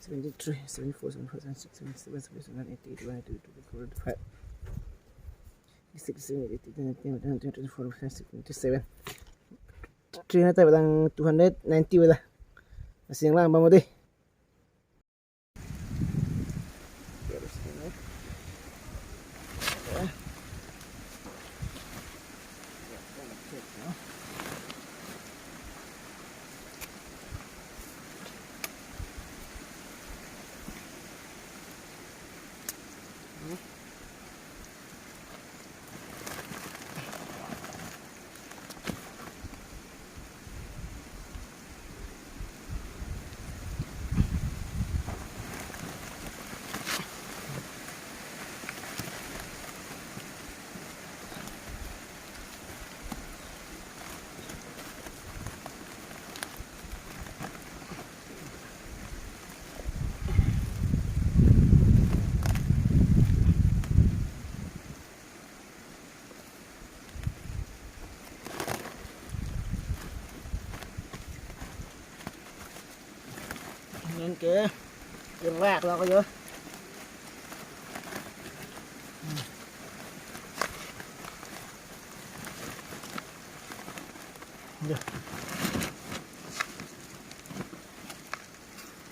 73, 74, 75, 76, 77, 79, 80, 81, 82, 84, 85, 86, 87, 88, 89, 24, 27. 300 batang 290 wala. Masih yang lang ba mo di? Gerak lah kau je.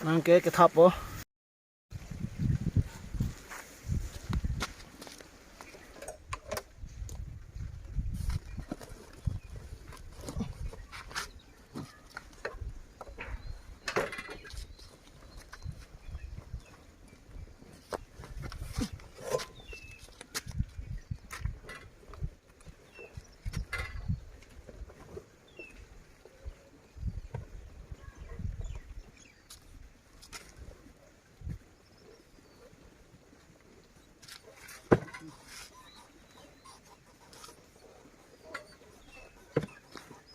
Mang cái thập vô.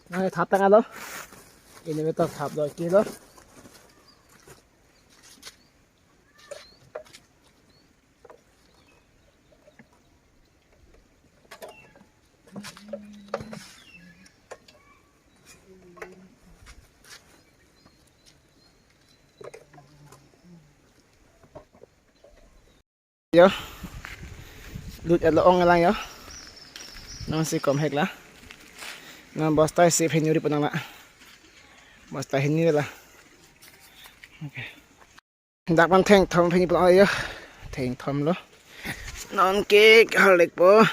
Này thập tăng ăn đó. Ini kita thap rồi kia đó. Yo. Lut at loong lang yo. Nang si kom hek la. Nang basta si penyuri pa na. Basta hindi nila. Okay. Hendak man theng thom penyuri pa yo. Theng thom lo. Non cake halik po.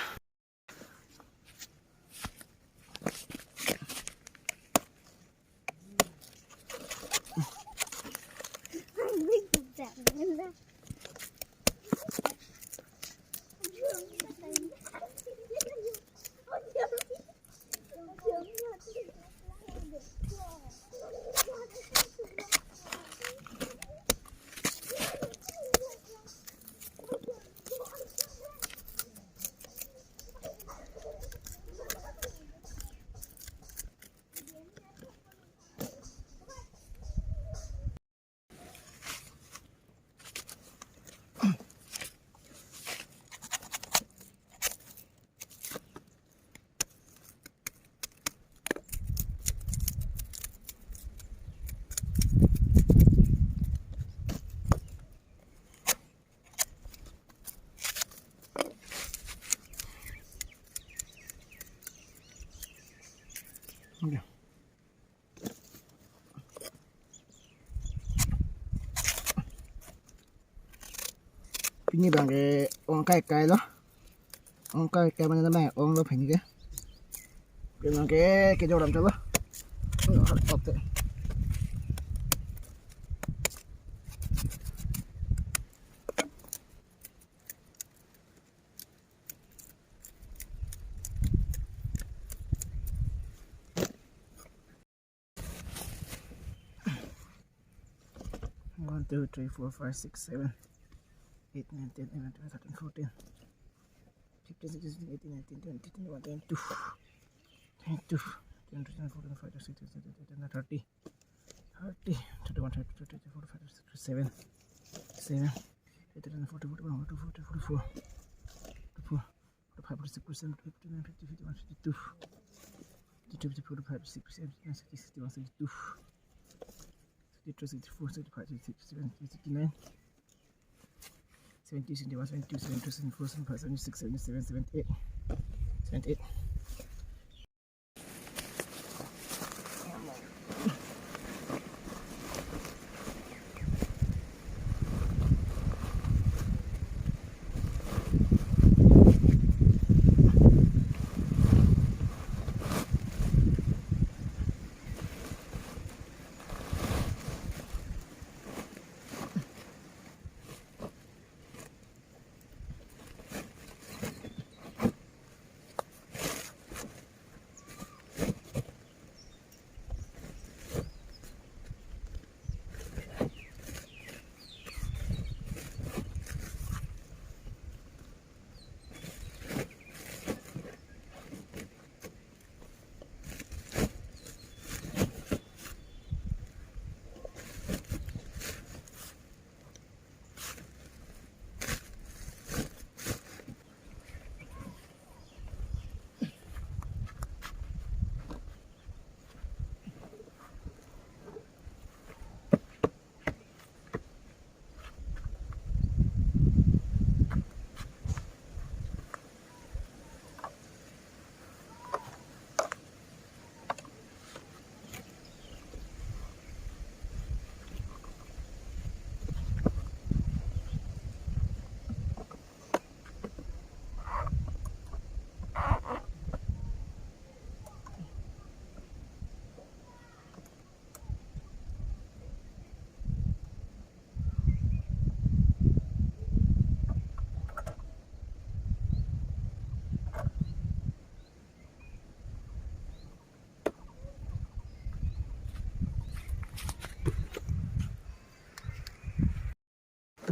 Okay. Ini bang cái ong cái đó, ong cái mana nama ong lo phình cái bang cái chỗ làm cho đó, ok. One, two, three, four, five, six, seven, 8, 9, 10, 11, 12, 13, 14, 15, 16, 18, 19, 20, 21, 22, 22, 23, 24, 25, 26, 27, 30, 30, 31, 32, 33, 34, 35, 37, 38, 40, 41, 42, 43, 44, 44, 45, 46, 47, 49, 50, 51, 52, 52, 54, 55, 56, 57, 60, 61, 62, 63, 64, 65, 66, 67, 69, 70, 71, 72, 73, 74, 75, 76, 77, 78, 78.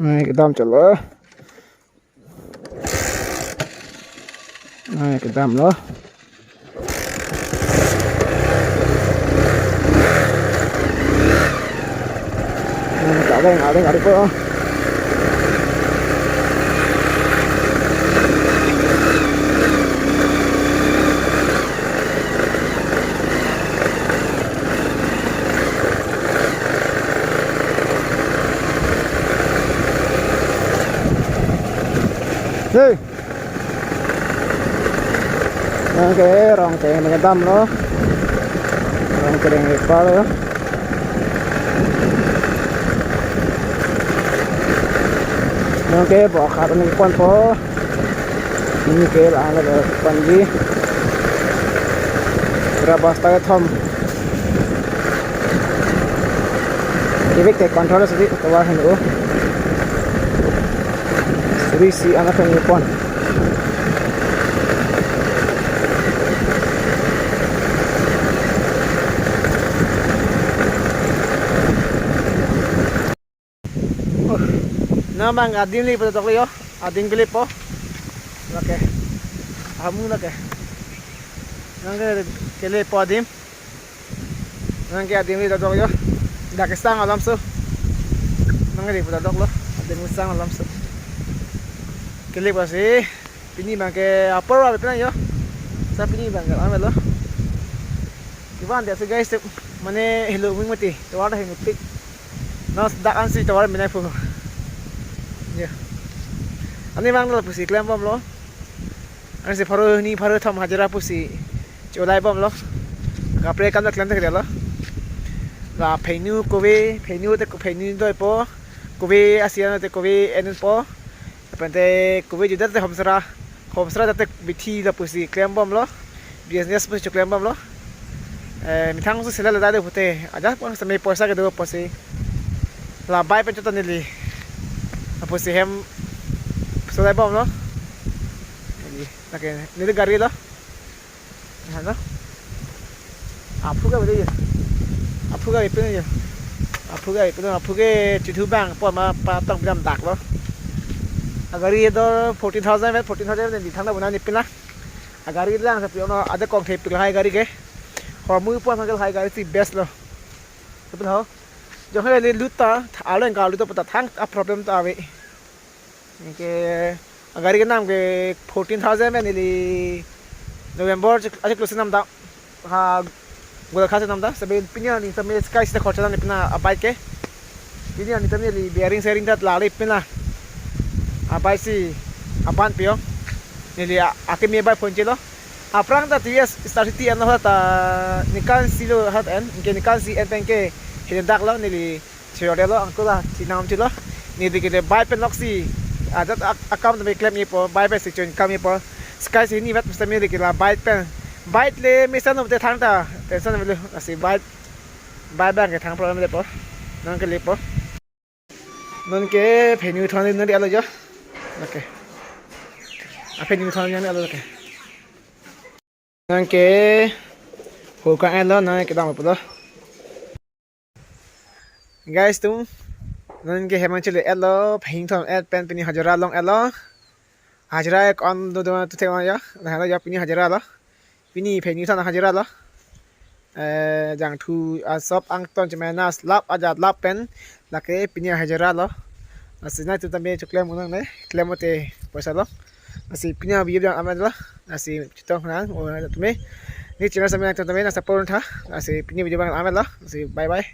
cái đam chở lỡ này cái đam nữa ở đây có đây cái rong cái mình đâm nó rong cái đèn qua đó nó cái bỏ khát mình quan phố ini cái là quan gì berapa setengah thom jadi cái controller sedih keluar hendak Risi anak yang Jepang. Nama ngadin li pada tokli yo, adin kelip po. Oke, kamu nak ke? Nangke kelip po adim. Nangke adim li pada tokli yo. Dah kesang alam su. Nangke li pada toklo, adim kesang alam su. Kelip kasi, pini bangke apa lah betul yo. Saya pini bangke amal lo. Kiban dia se guys, mana hello ming mati, tawar dah hingga pik. Nas dak ansi tawar minai fu. Ya. Ani bang lo pusi klaim bom lo. Ani se pharu ni pharu tham hajara pusi. Cholai bom lo. Kapre kam klaim tak dia lo. La phainu kowe, phainu te phainu doi po. Kowe asian te kowe enen po. Pante kowe juga te homsra te bithi da pusi klaim bom lo. Business pusi klaim bom lo. Mithang su sela la da pute. Aja pon sampai poisa ke do pusi. La bai pen chotan ni. Apa sih hem selai bom lo? Jadi, oke, ini gari lo, mana? Apa ke betul? Apa ke itu ni? Apa ke cuci bang, pun ma patong bilam dak lo. Gari itu 14,000 ni thang dah bukan ni pina. Gari itu lah, tapi ono ada kong teh pilih gari ke. Hormu pun manggil gari si best lo. Betul ho? Jangan le luta, alu yang kalau luta pun thang problem tu awe. Ke gari ke naam ke 14,000 में नीली नवंबर अजक लोग से नाम था हाँ गुला खासे नाम था सभी पिनिया नी सभी स्काई से खर्चा था निपना अबाई के पिनिया नी तभी ली बेयरिंग शेयरिंग था लाले पिना अबाई सी अबान पियो नीली आके मी अबाई फोन चलो अपरांग था टीएस स्टार्ट टी एन होता निकाल सीलो हट एन इनके निकाल सी एन पेन के हिंद दाग लो नीली चिरोडे लो अंकुल ला चिनाम चलो नीली के बाई पेन लॉक्सी ada account में claim ये पर buy पे section कम ये पर sky से नहीं बात मस्त में लेकिन buy पे buy ले मिशन होते थांग ता टेंशन में लो ऐसे buy बैंक के थांग प्रॉब्लम ले पर नॉन के ले पर नॉन के भेन्यू थाने नॉन दिया लो जो ओके आप भेन्यू थाने जाने आलो ओके नॉन के हो का एलो नॉन के दाम पर guys तुम नन के हेमंत चले एलो फिंग थम एड पेन पिनी हजरा लोंग एलो हजरा एक ऑन दो दो तो थे वहाँ ना जा पिनी हजरा लो पिनी फेनी थाना हजरा लो जंग थू सब अंग तों चमें ना स्लैप आजाद लाप पेन लके पिनी हजरा लो असिना तो तमें चुकले मुनंग ने क्लेम होते पैसा लो असी पिनी अभी ये आमें लो असी चित्तों ना और तुम्हें ये चैनल समय तो तमें ना सपोर्ट था असी पिनी वीडियो बना आमें लो असी बाय बाय